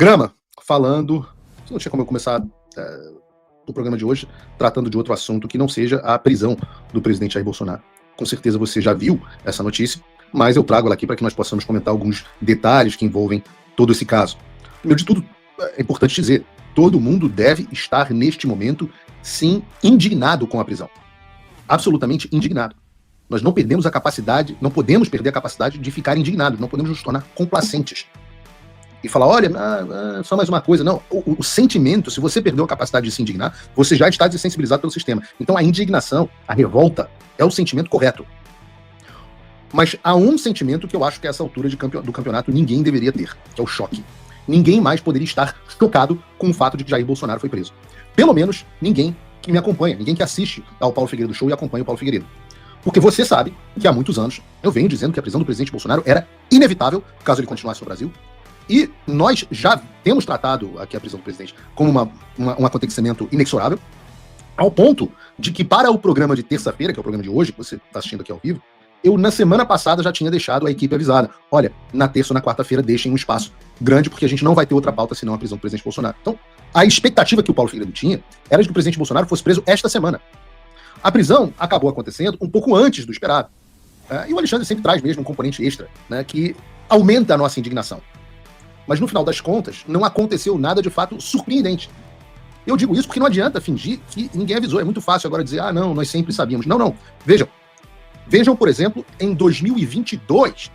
Grama, falando. Não tinha como eu começar o programa de hoje tratando de outro assunto que não seja a prisão do presidente Jair Bolsonaro. Com certeza você já viu essa notícia, mas eu trago ela aqui para que nós possamos comentar alguns detalhes que envolvem todo esse caso. Primeiro de tudo, é importante dizer, todo mundo deve estar neste momento, sim, indignado com a prisão. Absolutamente indignado. Nós não perdemos a capacidade, não podemos perder a capacidade de ficar indignados, não podemos nos tornar complacentes e falar, olha, só mais uma coisa. Não, o sentimento, se você perdeu a capacidade de se indignar, você já está desensibilizado pelo sistema. Então a indignação, a revolta, é o sentimento correto. Mas há um sentimento que eu acho que a essa altura do campeonato ninguém deveria ter, que é o choque. Ninguém mais poderia estar chocado com o fato de que Jair Bolsonaro foi preso. Pelo menos ninguém que me acompanha, ninguém que assiste ao Paulo Figueiredo Show e acompanha o Paulo Figueiredo. Porque você sabe que há muitos anos eu venho dizendo que a prisão do presidente Bolsonaro era inevitável, caso ele continuasse no Brasil. E nós já temos tratado aqui a prisão do presidente como um acontecimento inexorável, ao ponto de que para o programa de terça-feira, que é o programa de hoje, que você está assistindo aqui ao vivo, eu na semana passada já tinha deixado a equipe avisada. Olha, na terça ou na quarta-feira deixem um espaço grande, porque a gente não vai ter outra pauta senão a prisão do presidente Bolsonaro. Então, a expectativa que o Paulo Figueiredo tinha era de que o presidente Bolsonaro fosse preso esta semana. A prisão acabou acontecendo um pouco antes do esperado. E o Alexandre sempre traz mesmo um componente extra, né, que aumenta a nossa indignação. Mas no final das contas, não aconteceu nada de fato surpreendente. Eu digo isso porque não adianta fingir que ninguém avisou. É muito fácil agora dizer, não, nós sempre sabíamos. Não. Vejam, por exemplo, em 2022,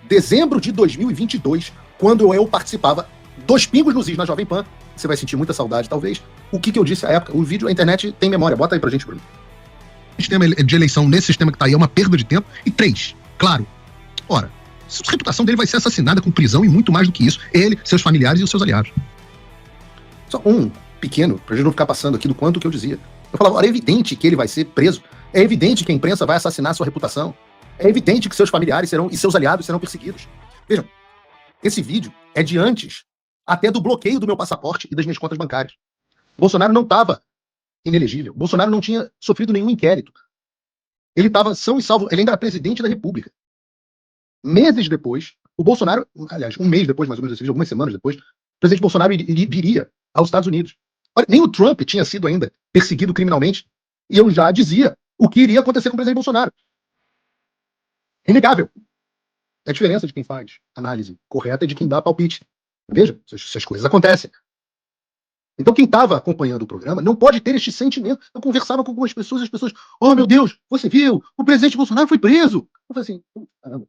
dezembro de 2022, quando eu participava dos Pingos nos Is na Jovem Pan, você vai sentir muita saudade, talvez, o que eu disse à época. O vídeo, a internet tem memória. Bota aí pra gente, Bruno. O sistema de eleição nesse sistema que tá aí é uma perda de tempo. E 3, claro, ora, a reputação dele vai ser assassinada com prisão e muito mais do que isso. Ele, seus familiares e os seus aliados. Só um pequeno, pra gente não ficar passando aqui do quanto que eu dizia. Eu falava, ora, é evidente que ele vai ser preso. É evidente que a imprensa vai assassinar sua reputação. É evidente que seus familiares e seus aliados serão perseguidos. Vejam, esse vídeo é de antes até do bloqueio do meu passaporte e das minhas contas bancárias. Bolsonaro não estava inelegível. Bolsonaro não tinha sofrido nenhum inquérito. Ele estava são e salvo. Ele ainda era presidente da República. Meses depois, o Bolsonaro, aliás, um mês depois, mais ou menos, algumas semanas depois, o presidente Bolsonaro viria aos Estados Unidos. Olha, nem o Trump tinha sido ainda perseguido criminalmente, e eu já dizia o que iria acontecer com o presidente Bolsonaro. É inegável. É a diferença de quem faz análise correta e de quem dá palpite. Veja, essas coisas acontecem. Então quem estava acompanhando o programa não pode ter este sentimento. Eu conversava com algumas pessoas e as pessoas, oh meu Deus, você viu? O presidente Bolsonaro foi preso. Eu falei assim, caramba,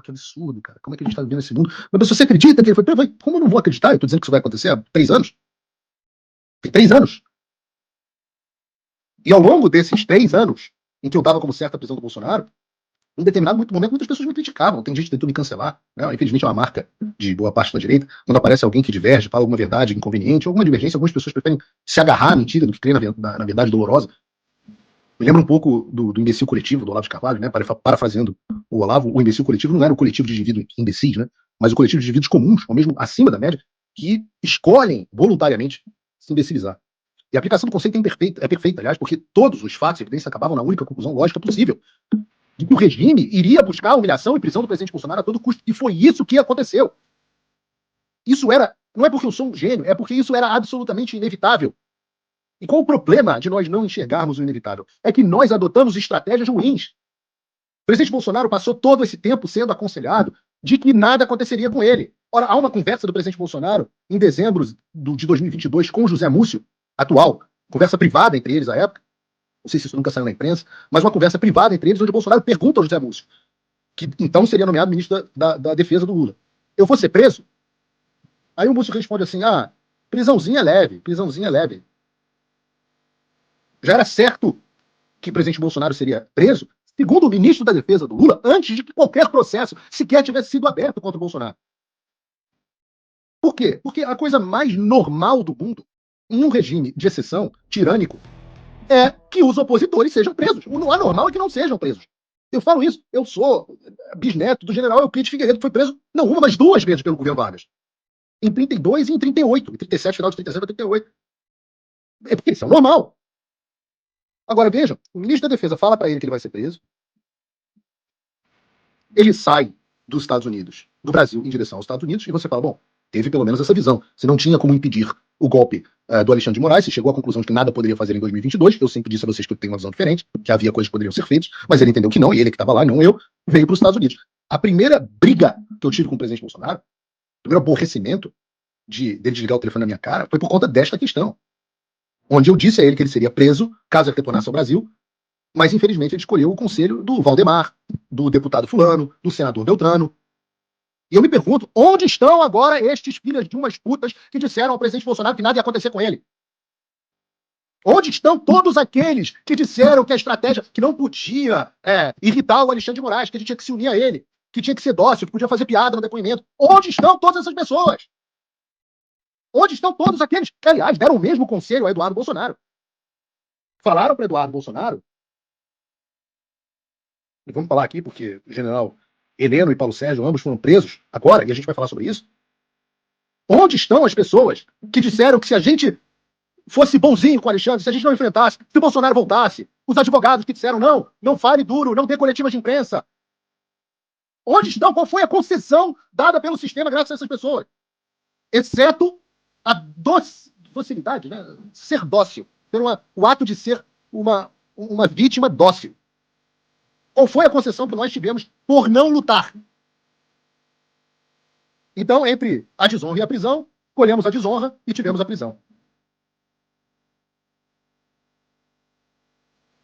que absurdo, cara. Como é que a gente está vivendo esse mundo? Mas você acredita que ele foi preso? Como eu não vou acreditar? Eu estou dizendo que isso vai acontecer há 3 anos. Tem 3 anos. E ao longo desses 3 anos, em que eu dava como certa a prisão do Bolsonaro, em determinado momento, muitas pessoas me criticavam. Tem gente que tentou me cancelar. Né? Infelizmente é uma marca de boa parte da direita. Quando aparece alguém que diverge, fala alguma verdade inconveniente, alguma divergência, algumas pessoas preferem se agarrar à mentira do que crer na verdade dolorosa. Me lembra um pouco do imbecil coletivo, do Olavo de Carvalho, né? Parafraseando o Olavo, o imbecil coletivo não era o coletivo de indivíduos imbecis, né? Mas o coletivo de indivíduos comuns, ou mesmo acima da média, que escolhem voluntariamente se imbecilizar. E a aplicação do conceito é perfeita, aliás, porque todos os fatos e evidências acabavam na única conclusão lógica possível, de que o regime iria buscar a humilhação e prisão do presidente Bolsonaro a todo custo. E foi isso que aconteceu. Isso era, não é porque eu sou um gênio, é porque isso era absolutamente inevitável. E qual o problema de nós não enxergarmos o inevitável? É que nós adotamos estratégias ruins. O presidente Bolsonaro passou todo esse tempo sendo aconselhado de que nada aconteceria com ele. Ora, há uma conversa do presidente Bolsonaro em dezembro de 2022 com José Múcio, atual, conversa privada entre eles à época, não sei se isso nunca saiu na imprensa, mas uma conversa privada entre eles, onde o Bolsonaro pergunta ao José Múcio, que então seria nomeado ministro da defesa do Lula, eu vou ser preso? Aí o Múcio responde assim, prisãozinha leve. Já era certo que o presidente Bolsonaro seria preso, segundo o ministro da defesa do Lula, antes de que qualquer processo sequer tivesse sido aberto contra o Bolsonaro. Por quê? Porque a coisa mais normal do mundo, em um regime de exceção tirânico, é que os opositores sejam presos. O não anormal é que não sejam presos. Eu falo isso, eu sou bisneto do general Euclides Figueiredo, que foi preso, não uma, mas 2 vezes pelo governo Vargas. Em 32 e em 38. Em 37, final de 37 a 38. É porque isso é o normal. Agora, vejam, o ministro da Defesa fala para ele que ele vai ser preso. Ele sai dos Estados Unidos, do Brasil, em direção aos Estados Unidos, e você fala, bom, teve pelo menos essa visão. Se não tinha como impedir o golpe do Alexandre de Moraes, se chegou à conclusão de que nada poderia fazer em 2022, eu sempre disse a vocês que eu tenho uma visão diferente, que havia coisas que poderiam ser feitas, mas ele entendeu que não, e ele que estava lá, não eu, veio para os Estados Unidos. A primeira briga que eu tive com o presidente Bolsonaro, o primeiro aborrecimento dele desligar o telefone na minha cara, foi por conta desta questão, onde eu disse a ele que ele seria preso caso ele retornasse ao Brasil, mas infelizmente ele escolheu o conselho do Valdemar, do deputado fulano, do senador Beltrano. E eu me pergunto, onde estão agora estes filhos de umas putas que disseram ao presidente Bolsonaro que nada ia acontecer com ele? Onde estão todos aqueles que disseram que a estratégia, que não podia irritar o Alexandre de Moraes, que a gente tinha que se unir a ele, que tinha que ser dócil, que podia fazer piada no depoimento? Onde estão todas essas pessoas? Onde estão todos aqueles que, aliás, deram o mesmo conselho a Eduardo Bolsonaro? Falaram para Eduardo Bolsonaro, e vamos falar aqui porque o general Heleno e Paulo Sérgio ambos foram presos agora, e a gente vai falar sobre isso. Onde estão as pessoas que disseram que se a gente fosse bonzinho com o Alexandre, se a gente não enfrentasse, se o Bolsonaro voltasse, os advogados que disseram não fale duro, não dê coletivas de imprensa? Onde estão? Qual foi a concessão dada pelo sistema graças a essas pessoas? Exceto a docilidade, né? Ser dócil, ter o ato de ser uma vítima dócil. Qual foi a concessão que nós tivemos por não lutar? Então, entre a desonra e a prisão, colhemos a desonra e tivemos a prisão.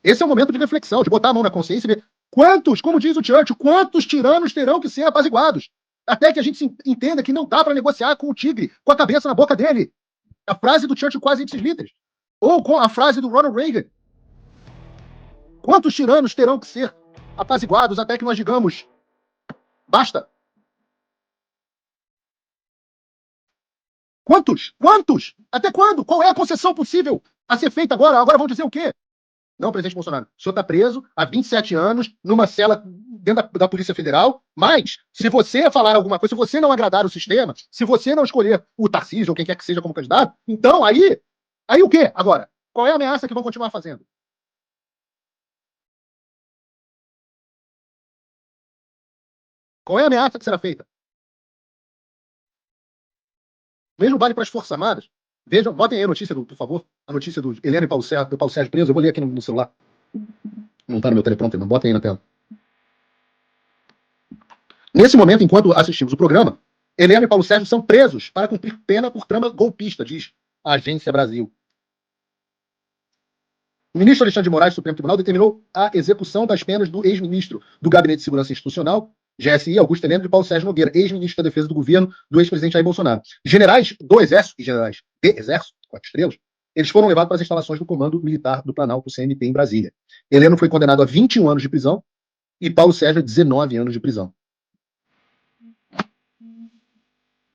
Esse é o momento de reflexão, de botar a mão na consciência e ver quantos, como diz o Churchill, quantos tiranos terão que ser apaziguados, até que a gente entenda que não dá para negociar com o tigre com a cabeça na boca dele. A frase do Churchill quase ipsis literis. Ou com a frase do Ronald Reagan. Quantos tiranos terão que ser apaziguados até que nós digamos basta? Quantos? Quantos? Até quando? Qual é a concessão possível a ser feita agora? Agora vão dizer o quê? Não, presidente Bolsonaro, o senhor está preso há 27 anos, numa cela dentro da Polícia Federal, mas se você falar alguma coisa, se você não agradar o sistema, se você não escolher o Tarcísio ou quem quer que seja como candidato, então aí o quê agora? Qual é a ameaça que vão continuar fazendo? Qual é a ameaça que será feita? Mesmo vale para as Forças Armadas. Vejam, botem aí a notícia, por favor, a notícia do Heleno e Paulo Sérgio preso. Eu vou ler aqui no celular. Não está no meu teleprompter, não. Botem aí na tela. Nesse momento, enquanto assistimos o programa, Heleno e Paulo Sérgio são presos para cumprir pena por trama golpista, diz a Agência Brasil. O ministro Alexandre de Moraes do Supremo Tribunal determinou a execução das penas do ex-ministro do Gabinete de Segurança Institucional, GSI, Augusto Heleno, e Paulo Sérgio Nogueira, ex-ministro da Defesa do governo do ex-presidente Jair Bolsonaro. Generais do Exército e generais de Exército, 4 estrelas, eles foram levados para as instalações do Comando Militar do Planalto, CMP, em Brasília. Heleno foi condenado a 21 anos de prisão e Paulo Sérgio a 19 anos de prisão.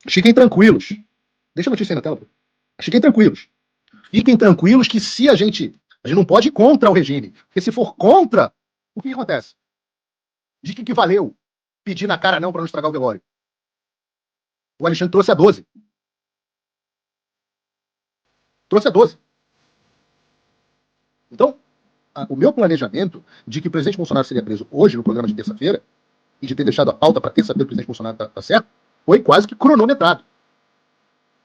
Fiquem tranquilos. Deixa a notícia aí na tela. Fiquem tranquilos. Fiquem tranquilos que se a gente não pode ir contra o regime. Porque se for contra, o que acontece? De que valeu pedir na cara não para não estragar o velório? O Alexandre trouxe a 12. Trouxe a 12. Então, o meu planejamento de que o presidente Bolsonaro seria preso hoje, no programa de terça-feira, e de ter deixado a pauta para terça-feira o presidente Bolsonaro tá certo, foi quase que cronometrado.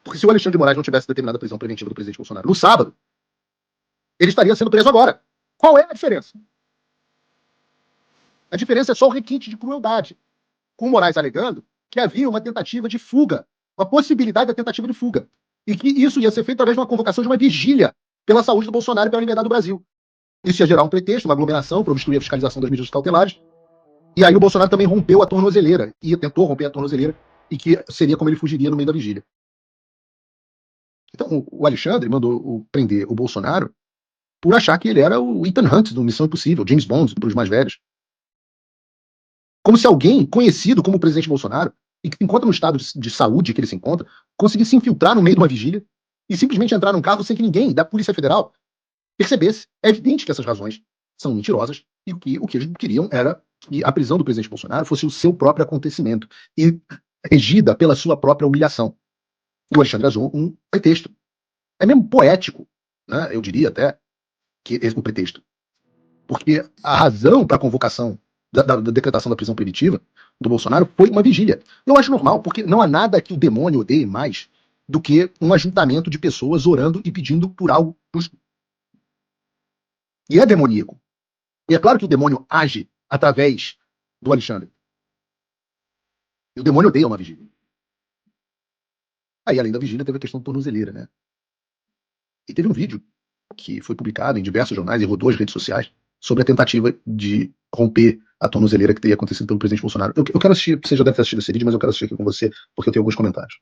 Porque se o Alexandre de Moraes não tivesse determinado a prisão preventiva do presidente Bolsonaro no sábado, ele estaria sendo preso agora. Qual é a diferença? A diferença é só o requinte de crueldade, com o Moraes alegando que havia uma tentativa de fuga, uma possibilidade da tentativa de fuga, e que isso ia ser feito através de uma convocação de uma vigília pela saúde do Bolsonaro e pela liberdade do Brasil. Isso ia gerar um pretexto, uma aglomeração para obstruir a fiscalização das medidas cautelares, e aí o Bolsonaro também rompeu a tornozeleira, e tentou romper a tornozeleira, e que seria como ele fugiria no meio da vigília. Então o Alexandre mandou prender o Bolsonaro por achar que ele era o Ethan Hunt do Missão Impossível, James Bond para os mais velhos. Como se alguém conhecido como o presidente Bolsonaro, e que se encontra no estado de saúde que ele se encontra, conseguisse se infiltrar no meio de uma vigília e simplesmente entrar num carro sem que ninguém da Polícia Federal percebesse. É evidente que essas razões são mentirosas e o que eles queriam era que a prisão do presidente Bolsonaro fosse o seu próprio acontecimento e regida pela sua própria humilhação. E o Alexandre usou um pretexto. É mesmo poético, né? Eu diria até que o pretexto. Porque a razão para a convocação da decretação da prisão preventiva do Bolsonaro foi uma vigília. Eu acho normal, porque não há nada que o demônio odeie mais do que um ajuntamento de pessoas orando e pedindo por algo justo. E é demoníaco. E é claro que o demônio age através do Alexandre. E o demônio odeia uma vigília. Aí, além da vigília, teve a questão da tornozeleira, né? E teve um vídeo que foi publicado em diversos jornais e rodou as redes sociais sobre a tentativa de romper a tornozeleira que teria acontecido pelo presidente Bolsonaro. Eu quero assistir, você já deve ter assistido esse vídeo, mas eu quero assistir aqui com você, porque eu tenho alguns comentários.